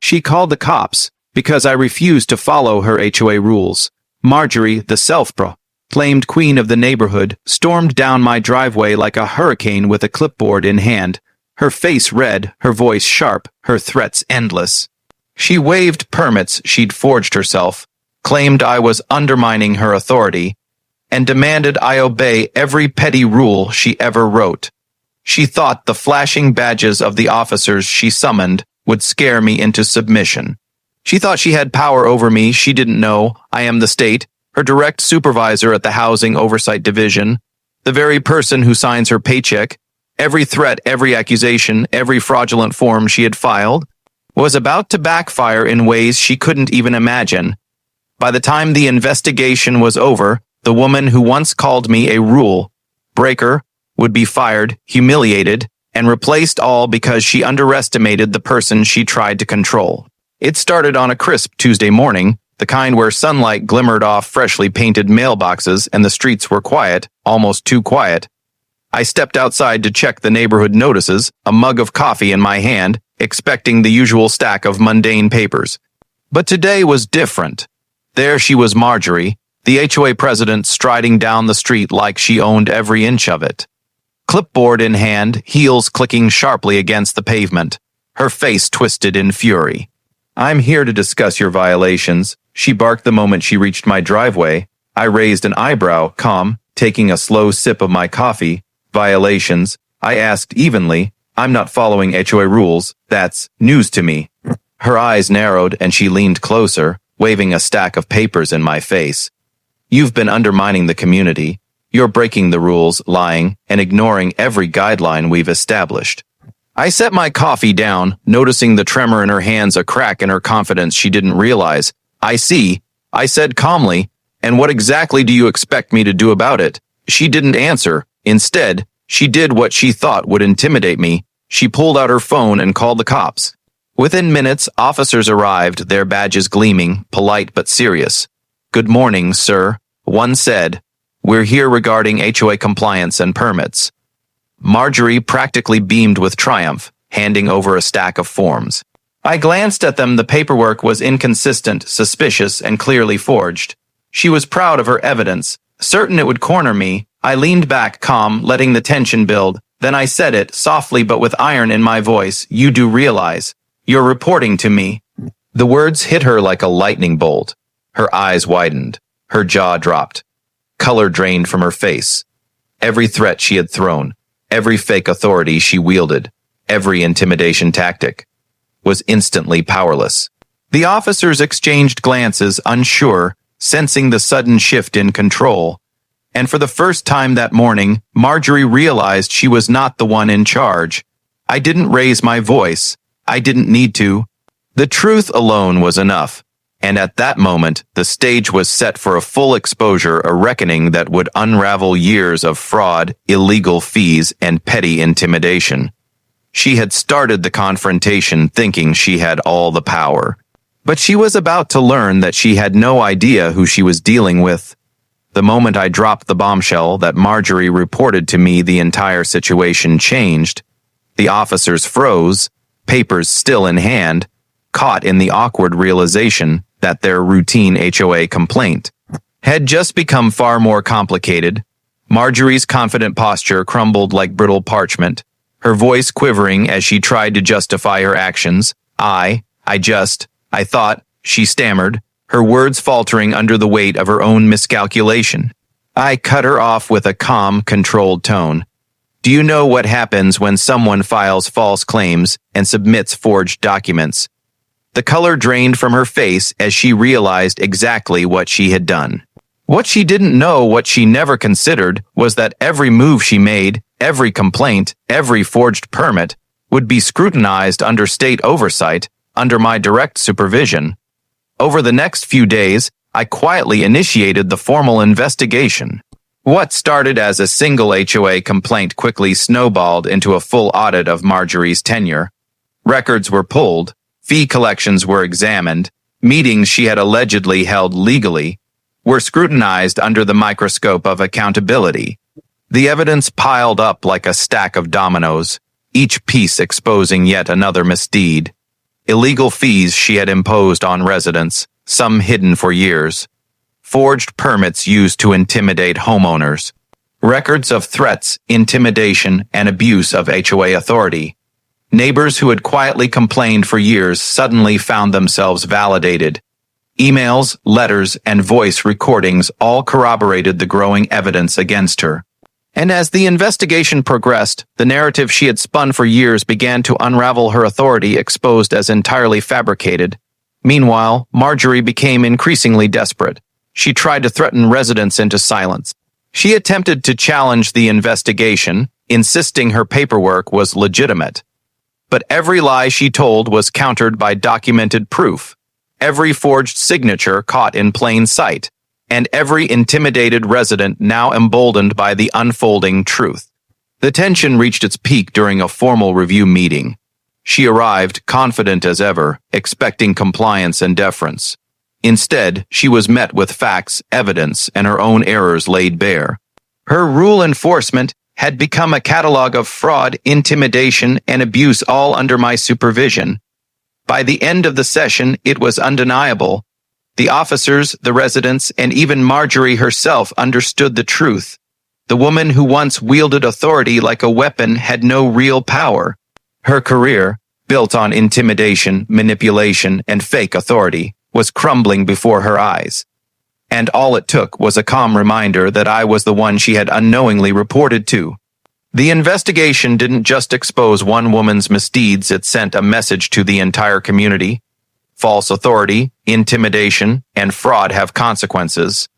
She called the cops because I refused to follow her HOA rules. Marjorie, the self-proclaimed queen of the neighborhood, stormed down my driveway like a hurricane with a clipboard in hand, her face red, her voice sharp, her threats endless. She waved permits she'd forged herself, claimed I was undermining her authority, and demanded I obey every petty rule she ever wrote. She thought the flashing badges of the officers she summoned would scare me into submission. She thought she had power over me. She didn't know I am the state, her direct supervisor at the Housing Oversight Division, the very person who signs her paycheck. Every threat, every accusation, every fraudulent form she had filed was about to backfire in ways she couldn't even imagine. By the time the investigation was over, the woman who once called me a rule breaker would be fired, humiliated, and replaced, all because she underestimated the person she tried to control. It started on a crisp Tuesday morning, the kind where sunlight glimmered off freshly painted mailboxes and the streets were quiet, almost too quiet. I stepped outside to check the neighborhood notices, a mug of coffee in my hand, expecting the usual stack of mundane papers. But today was different. There she was, Marjorie, the HOA president, striding down the street like she owned every inch of it. Clipboard in hand, heels clicking sharply against the pavement, her face twisted in fury. "I'm here to discuss your violations," she barked the moment she reached my driveway. I raised an eyebrow, calm, taking a slow sip of my coffee. "Violations?" I asked evenly. "I'm not following HOA rules. That's news to me." Her eyes narrowed and she leaned closer, waving a stack of papers in my face. "You've been undermining the community. You're breaking the rules, lying, and ignoring every guideline we've established." I set my coffee down, noticing the tremor in her hands, a crack in her confidence she didn't realize. "I see," I said calmly, "and what exactly do you expect me to do about it?" She didn't answer. Instead, she did what she thought would intimidate me. She pulled out her phone and called the cops. Within minutes, officers arrived, their badges gleaming, polite but serious. "Good morning, sir," one said. "We're here regarding HOA compliance and permits." Marjorie practically beamed with triumph, handing over a stack of forms. I glanced at them. The paperwork was inconsistent, suspicious, and clearly forged. She was proud of her evidence, certain it would corner me. I leaned back, calm, letting the tension build. Then I said it, softly but with iron in my voice. "You do realize you're reporting to me." The words hit her like a lightning bolt. Her eyes widened. Her jaw dropped. Color drained from her face. Every threat she had thrown, every fake authority she wielded, every intimidation tactic, was instantly powerless. The officers exchanged glances, unsure, sensing the sudden shift in control. And for the first time that morning, Marjorie realized she was not the one in charge. I didn't raise my voice. I didn't need to. The truth alone was enough. And at that moment, the stage was set for a full exposure, a reckoning that would unravel years of fraud, illegal fees, and petty intimidation. She had started the confrontation thinking she had all the power. But she was about to learn that she had no idea who she was dealing with. The moment I dropped the bombshell that Marjorie reported to me, the entire situation changed. The officers froze, papers still in hand, caught in the awkward realization that their routine HOA complaint had just become far more complicated. Marjorie's confident posture crumbled like brittle parchment, her voice quivering as she tried to justify her actions. I thought, she stammered, her words faltering under the weight of her own miscalculation. I cut her off with a calm, controlled tone. "Do you know what happens when someone files false claims and submits forged documents?" The color drained from her face as she realized exactly what she had done. What she didn't know, what she never considered, was that every move she made, every complaint, every forged permit, would be scrutinized under state oversight, under my direct supervision. Over the next few days, I quietly initiated the formal investigation. What started as a single HOA complaint quickly snowballed into a full audit of Marjorie's tenure. Records were pulled, fee collections were examined, meetings she had allegedly held legally were scrutinized under the microscope of accountability. The evidence piled up like a stack of dominoes, each piece exposing yet another misdeed. illegal fees she had imposed on residents, some hidden for years, forged permits used to intimidate homeowners, records of threats, intimidation, and abuse of HOA authority. Neighbors who had quietly complained for years suddenly found themselves validated. Emails, letters, and voice recordings all corroborated the growing evidence against her. And as the investigation progressed, the narrative she had spun for years began to unravel, her authority exposed as entirely fabricated. Meanwhile, Marjorie became increasingly desperate. She tried to threaten residents into silence. She attempted to challenge the investigation, insisting her paperwork was legitimate. But every lie she told was countered by documented proof, every forged signature caught in plain sight, and every intimidated resident now emboldened by the unfolding truth. The tension reached its peak during a formal review meeting. She arrived, confident as ever, expecting compliance and deference. Instead, she was met with facts, evidence, and her own errors laid bare. Her rule enforcement had become a catalog of fraud, intimidation, and abuse, all under my supervision. By the end of the session, it was undeniable. The officers, the residents, and even Marjorie herself understood the truth. The woman who once wielded authority like a weapon had no real power. Her career, built on intimidation, manipulation, and fake authority, was crumbling before her eyes. And all it took was a calm reminder that I was the one she had unknowingly reported to. The investigation didn't just expose one woman's misdeeds, it sent a message to the entire community. False authority, intimidation, and fraud have consequences,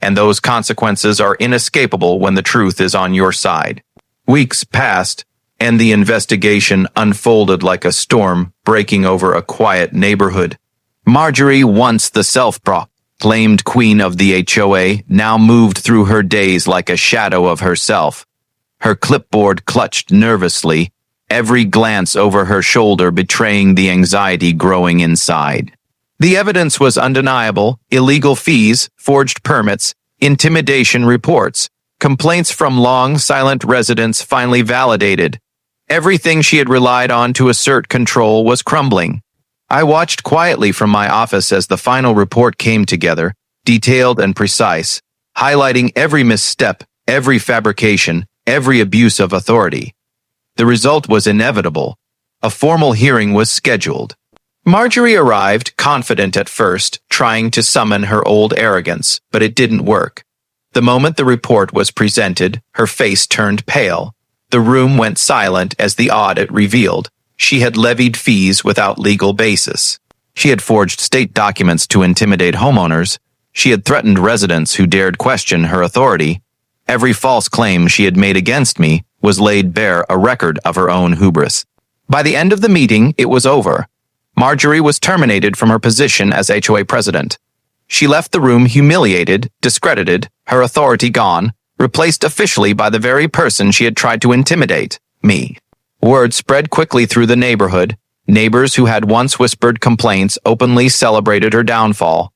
and those consequences are inescapable when the truth is on your side. Weeks passed, and the investigation unfolded like a storm breaking over a quiet neighborhood. Marjorie, once the self-proclaimed queen of the HOA, now moved through her days like a shadow of herself. Her clipboard clutched nervously, every glance over her shoulder betraying the anxiety growing inside. The evidence was undeniable: illegal fees, forged permits, intimidation reports, complaints from long silent residents finally validated. Everything she had relied on to assert control was crumbling. I watched quietly from my office as the final report came together, detailed and precise, highlighting every misstep, every fabrication, every abuse of authority. The result was inevitable. A formal hearing was scheduled. Marjorie arrived, confident at first, trying to summon her old arrogance, but it didn't work. The moment the report was presented, her face turned pale. The room went silent as the audit revealed she had levied fees without legal basis. She had forged state documents to intimidate homeowners. She had threatened residents who dared question her authority. Every false claim she had made against me was laid bare, a record of her own hubris. By the end of the meeting, it was over. Marjorie was terminated from her position as HOA president. She left the room humiliated, discredited, her authority gone, replaced officially by the very person she had tried to intimidate, me. Word spread quickly through the neighborhood. Neighbors who had once whispered complaints openly celebrated her downfall.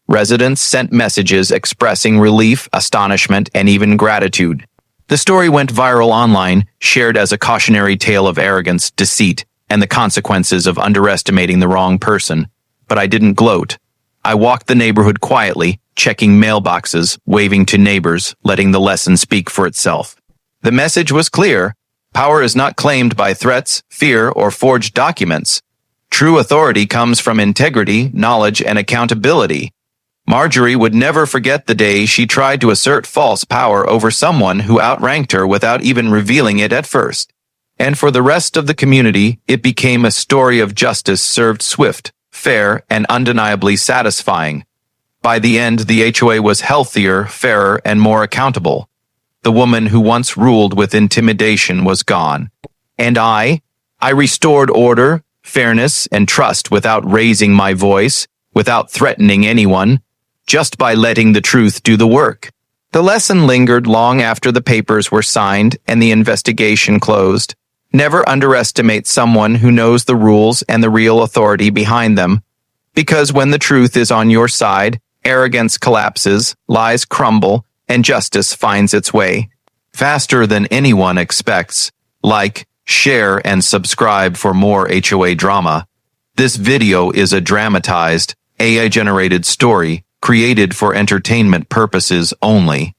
Residents sent messages expressing relief, astonishment, and even gratitude. The story went viral online, shared as a cautionary tale of arrogance, deceit, and the consequences of underestimating the wrong person. But I didn't gloat. I walked the neighborhood quietly, checking mailboxes, waving to neighbors, letting the lesson speak for itself. The message was clear. Power is not claimed by threats, fear, or forged documents. True authority comes from integrity, knowledge, and accountability. Marjorie would never forget the day she tried to assert false power over someone who outranked her without even revealing it at first. And for the rest of the community, it became a story of justice served swift, fair, and undeniably satisfying. By the end, the HOA was healthier, fairer, and more accountable. The woman who once ruled with intimidation was gone. And I restored order, fairness, and trust without raising my voice, without threatening anyone, just by letting the truth do the work. The lesson lingered long after the papers were signed and the investigation closed. Never underestimate someone who knows the rules and the real authority behind them, because when the truth is on your side, arrogance collapses, lies crumble, and justice finds its way. Faster than anyone expects. Like, share, and subscribe for more HOA drama. This video is a dramatized, AI-generated story created for entertainment purposes only.